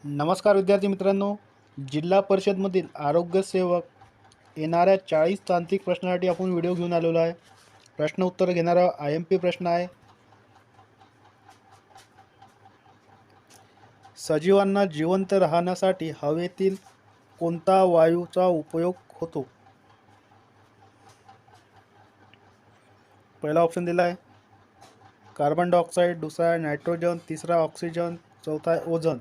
नमस्कार विद्यार्थी मित्रांनो. जिल्हा परिषदमधील आरोग्य सेवक येणाऱ्या 40 तांत्रिक प्रश्नासाठी आपण व्हिडिओ घेऊन आलेलो आहे. प्रश्न उत्तर घेणारा IMP प्रश्न आहे. सजीवांना जिवंत राहण्यासाठी हवेतील कोणता वायूचा उपयोग होतो? पहिला ऑप्शन दिला आहे कार्बन डायऑक्साईड, दुसरा आहे नायट्रोजन, तिसरा ऑक्सिजन, चौथा आहे ओझोन.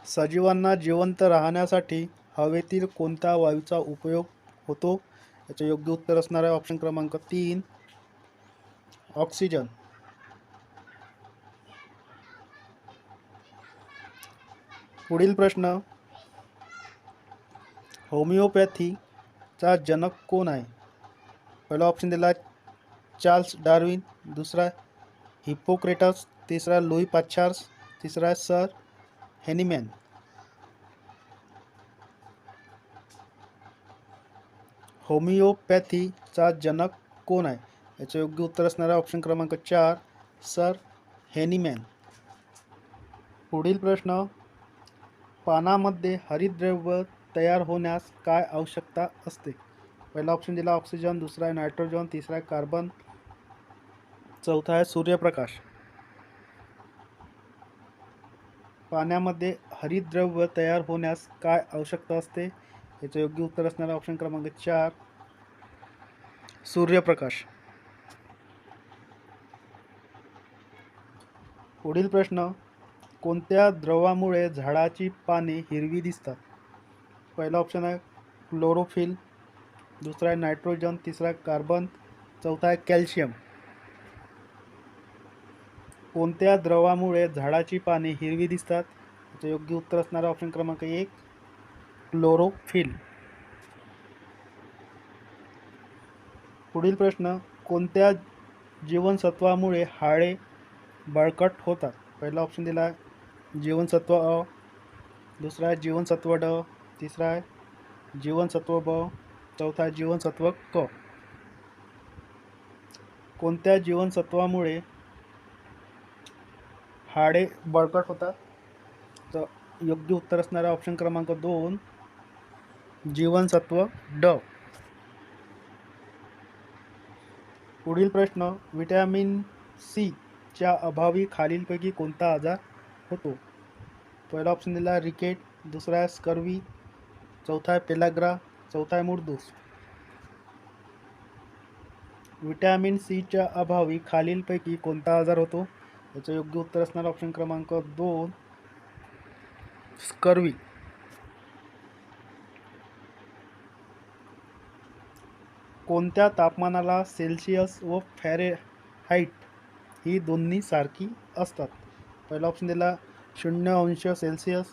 सजीवांना जिवंत राहण्यासाठी हवेतील कोणत्या वायूचा उपयोग होतो? याचे योग्य उत्तर असणार आहे ऑप्शन क्रमांक 3 ऑक्सिजन. पुढील प्रश्न, होमिओपॅथीचा जनक कोण आहे? पहिला ऑप्शन दिला चार्ल्स डार्विन, दुसरा हिप्पोक्रेटस, तिसरा लुई पाश्चर, तिसरा सर हेनिमॅन. होमिओपॅथीचा जनक कोण आहे? याचे योग्य उत्तर असणार आहे ऑप्शन क्रमांक 4 सर हेनिमॅन. पुढील प्रश्न, पानामध्ये हरितद्रव्य तयार होण्यास काय आवश्यकता असते? पहिला ऑप्शन दिला ऑक्सिजन, दुसरा आहे नायट्रोजन, तिसरा आहे कार्बन, चौथा आहे सूर्यप्रकाश. पाण्यामध्ये हरितद्रव्य तयार होण्यास काय आवश्यकता असते? याचे योग्य उत्तर असणार आहे ऑप्शन क्रमांक 4 सूर्यप्रकाश. पुढील प्रश्न, कोणत्या द्रवामुळे झाडाची पाने हिरवी दिसतात? पहिला ऑप्शन आहे क्लोरोफिल, दुसरा आहे नायट्रोजन, तिसरा आहे कार्बन, चौथा आहे कॅल्शियम. कोणत्या द्रवामुळे झाडाची पाने हिरवी दिसतात? याचे योग्य उत्तर असणार ऑप्शन क्रमांक 1 क्लोरोफिल. पुढील प्रश्न, कोणत्या जीवनसत्वामुळे हाडे बळकट होतात? पहिला ऑप्शन दिला आहे जीवनसत्व अ, दुसरा आहे जीवनसत्व ड, तिसरा आहे जीवनसत्व ब, चौथा आहे जीवनसत्व क. कोणत्या जीवनसत्वामुळे हाडे बळकट होतात? तर योग्य उत्तर असणारा ऑप्शन क्रमांक 2 जीवनसत्व ड. पुढील प्रश्न, व्हिटॅमिन सी च्या अभावी खालीलपैकी कोणता आजार होतो? पहिला ऑप्शन दिला रिकेट, दुसरा आहे स्कर्वी, चौथा आहे पेलाग्रा, चौथा आहे मुर्दूस. व्हिटॅमिन सी च्या अभावी खालीलपैकी कोणता आजार होतो? याचं योग्य उत्तर असणार ऑप्शन क्रमांक 2 स्कर्वी. कोणत्या तापमानाला सेल्सिअस व फॅरेनहाइट ही दोन्ही सारखी असतात? पहिला ऑप्शन दिला 0 अंश सेल्सिअस,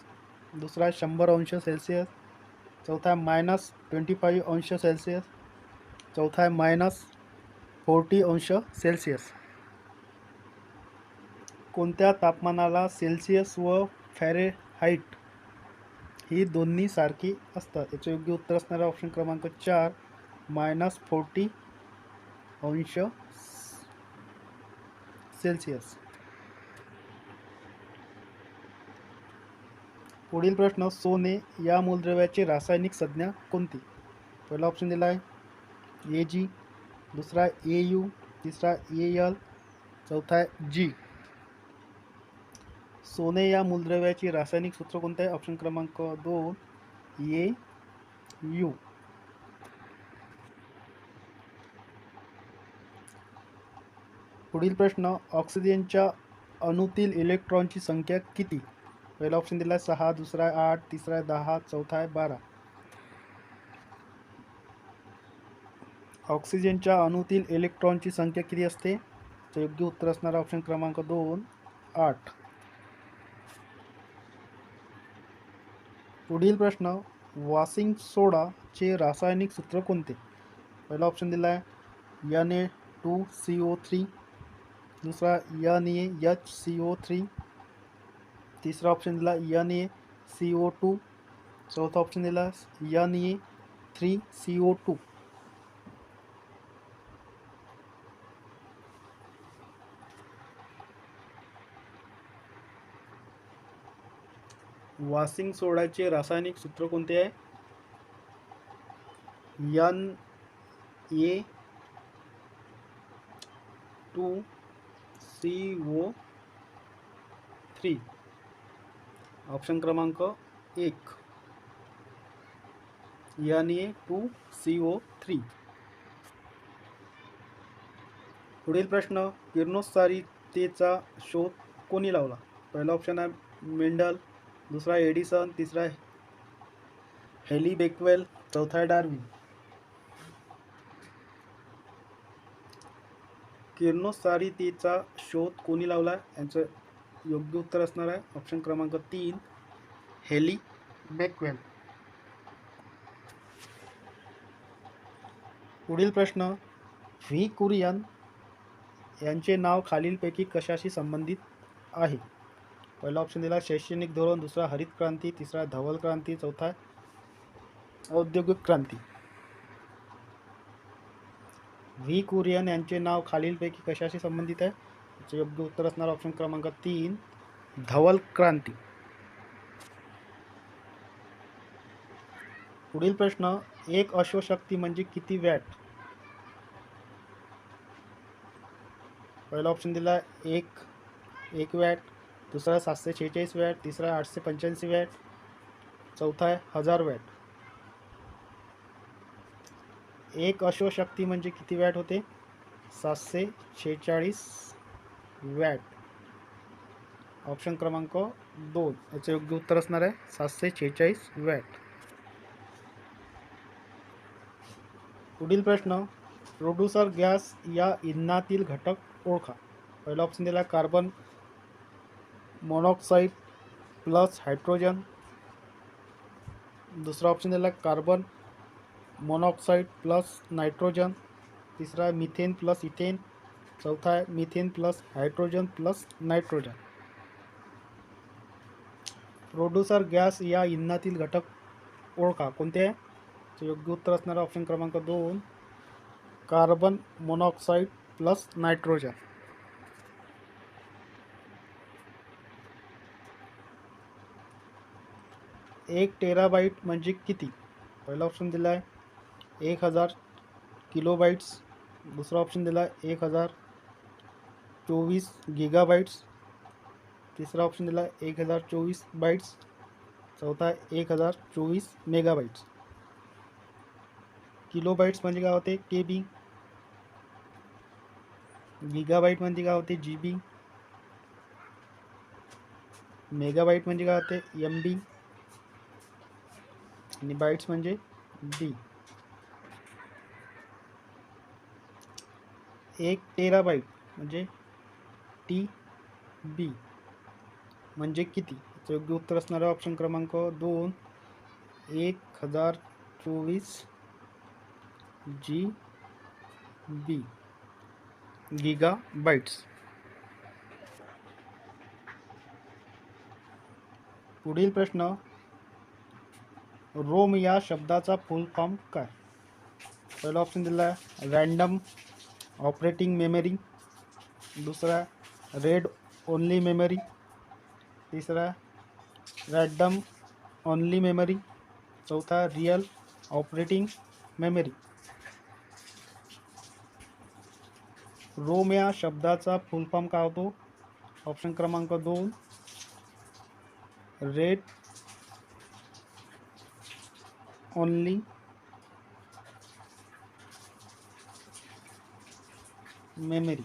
दुसरा 100 अंश सेल्सिअस, चौथा -25 अंश सेल्सिअस, चौथा आहे -40 अंश सेल्सिअस. कोणत्या तापमानाला सेल्सिअस व फॅरेनहाइट ही दोन्ही सारखी असतात? याचे योग्य उत्तर असणारे ऑप्शन क्रमांक 4 -40 अंश सेल्सिअस. पुढील प्रश्न, सोने या मूलद्रव्याची रासायनिक संज्ञा कोणती? पहिला ऑप्शन दिला आहे Ag, दुसरा आहे Au, तिसरा Al, चौथा आहे G. सोने या मूलद्रव्याची रासायनिक सूत्र कोणते आहे? ऑप्शन क्रमांक 2 Au. पुढील प्रश्न, ऑक्सिजनच्या अणूतील इलेक्ट्रॉनची संख्या किती? पहिला ऑप्शन दिला आहे 6, दुसरा आहे 8, तिसरा आहे 10, चौथा आहे 12. ऑक्सिजनच्या अणूतील इलेक्ट्रॉनची संख्या किती असते? तर योग्य उत्तर असणारा ऑप्शन क्रमांक 2 8. पुढील प्रश्न, वॉशिंग सोडाचे रासायनिक सूत्र कोणते? पहिला ऑप्शन दिला आहे Na2CO3, दुसरा NaHCO3, तिसरा ऑप्शन दिला NaCO2, चौथा ऑप्शन दिला Na3CO2. वॉशिंग सोडाचे रासायनिक सूत्र कोणते आहे? Na2CO3. ऑप्शन क्रमांक 1 Na2CO3. पुढील प्रश्न, किरणोत्सारीतेचा शोध कोणी लावला? पहिला ऑप्शन आहे मेंडल, दुसरा एडिसन, तिसरा हेली बेकवेल, चौथा आहे डार्विन. किरणोत्सारीतेचा शोध कोणी लावला? यांचं योग्य उत्तर असणार आहे ऑप्शन क्रमांक 3 हेली बेकवेल. पुढील प्रश्न, व्ही कुरियन यांचे नाव खालीलपैकी कशाशी संबंधित आहे? पहिला ऑप्शन दिला शैक्षणिक धोरण, दुसरा हरित क्रांती, तिसरा धवल क्रांती, चौथा औद्योगिक क्रांती. व्ही कुरियन यांचे नाव खालीलपैकी कशाशी संबंधित आहे? याचे योग्य उत्तर असणार ऑप्शन क्रमांक 3 धवल क्रांती. पुढील प्रश्न, एक अश्वशक्ती म्हणजे किती वॅट? पहिला ऑप्शन दिला 1 वॅट, दुसरा 746 वॅट, तिसरा 885 वॅट, चौथा आहे 1000 वॅट. एक अश्वशक्ती म्हणजे किती वॅट होते? 746 वॅट. ऑप्शन क्रमांक 2 याचे योग्य उत्तर असणार आहे 746 वॅट. पुढील प्रश्न, प्रोड्युसर गॅस या इंधनातील घटक ओळखा. पहिला ऑप्शन दिला कार्बन मोनॉक्साईड प्लस हायड्रोजन, दुसरा ऑप्शन दिला कार्बन मोनॉक्साईड प्लस नायट्रोजन, तिसरा आहे मिथेन प्लस इथेन, चौथा आहे methane plus hydrogen plus nitrogen. Producer gas या इंधनातील घटक ओळखा, कोणते आहे? योग्य उत्तर असणार ऑप्शन क्रमांक 2 कार्बन मोनॉक्साईड प्लस नायट्रोजन. एक टेराबाईट म्हणजे किती? पहिला ऑप्शन दिला आहे 1000 किलोबाईट्स, दुसरा ऑप्शन दिला आहे 1024 गिगाबाईट्स, तिसरा ऑप्शन दिला आहे 1024 बाईट्स, चौथा आहे 1024 मेगाबाईट्स. किलोबाईट्स म्हणजे काय होते? KB. गिगाबाईट म्हणजे काय होते? GB. मेगाबाईट म्हणजे काय होते? MB. आणि बाईट्स म्हणजे B. 1 टेराबाईट म्हणजे TB म्हणजे किती? योग्य उत्तर असणारा ऑप्शन क्रमांक 2 1024 GB गिगाबाईट्स. पुढील प्रश्न, रोम या शब्दाचा फुल फॉर्म काय? पहिला ऑप्शन दिला आहे रँडम ऑपरेटिंग मेमरी, दुसरा रेड ओनली मेमरी, तिसरा रँडम ओनली मेमरी, चौथा रियल ऑपरेटिंग मेमरी. रोम या शब्दाचा फुल फॉर्म काय होतो? ऑप्शन क्रमांक 2 रेड ओनली मेमरी.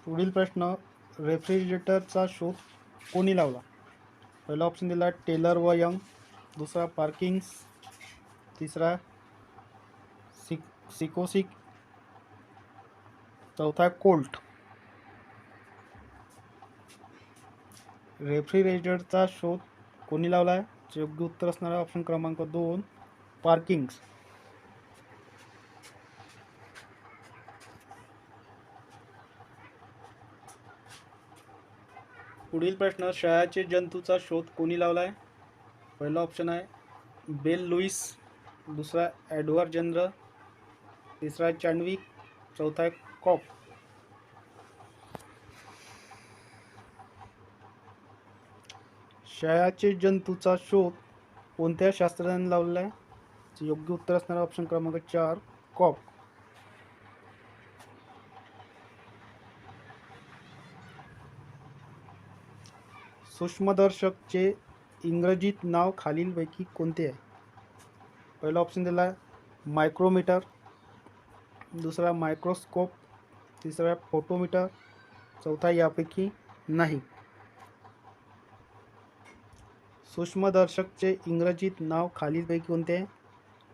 पुढील प्रश्न, रेफ्रिजरेटरचा शोध कोणी लावला? पहिला ऑप्शन दिला टेलर व यंग, दुसरा पार्किन्स, तिसरा सिकोसिक, चौथा कोल्ट. रेफ्रिजरेटरचा शोध कोणी लावला आहे? योग्य उत्तर असणारा ऑप्शन क्रमांक 2 पार्किन्स. पुढील प्रश्न, क्षयाचे जंतूचा शोध कोणी लावला आहे? पहिला ऑप्शन आहे बेल लुईस, दुसरा एडवर्ड जेनर, तिसरा आहे चांडविक, चौथा आहे कॉप. क्षयाचे जंतूचा शोध कोणत्या शास्त्रज्ञाने लावलेला आहे? योग्य उत्तर असणारा ऑप्शन क्रमांक 4 कॉप. सूक्ष्मदर्शकचे इंग्रजीत नाव खालीलपैकी कोणते आहे? पहिला ऑप्शन दिला आहे मायक्रोमीटर, दुसरा मायक्रोस्कोप, तिसरा फोटोमीटर, चौथा यापैकी नाही. सूक्ष्मदर्शकचे इंग्रजीत नाव खालीलपैकी कोणते आहे?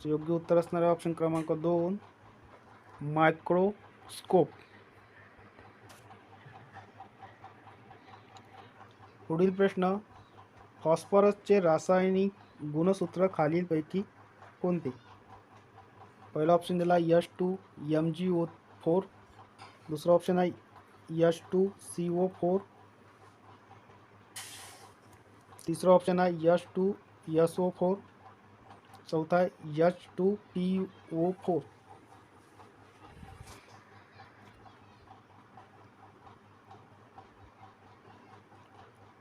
योग्य उत्तर असणारा ऑप्शन क्रमांक 2 मायक्रोस्कोप. पुढील प्रश्न, फॉस्फरसचे रासायनिक गुणसूत्र खालीलपैकी कोणते? पहिला ऑप्शन दिला H2MgO4, दुसरा ऑप्शन आहे H2CO4, तिसरा ऑप्शन आहे H2SO4, चौथा आहे H2PO4.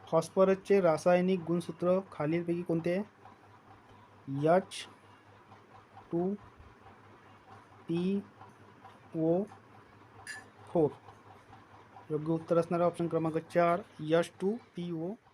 फॉस्फरसचे रासायनिक गुणसूत्र खालीलपैकी कोणते आहे? H2PO4. योग्य उत्तर असणारा ऑप्शन क्रमांक 4 H2PO4.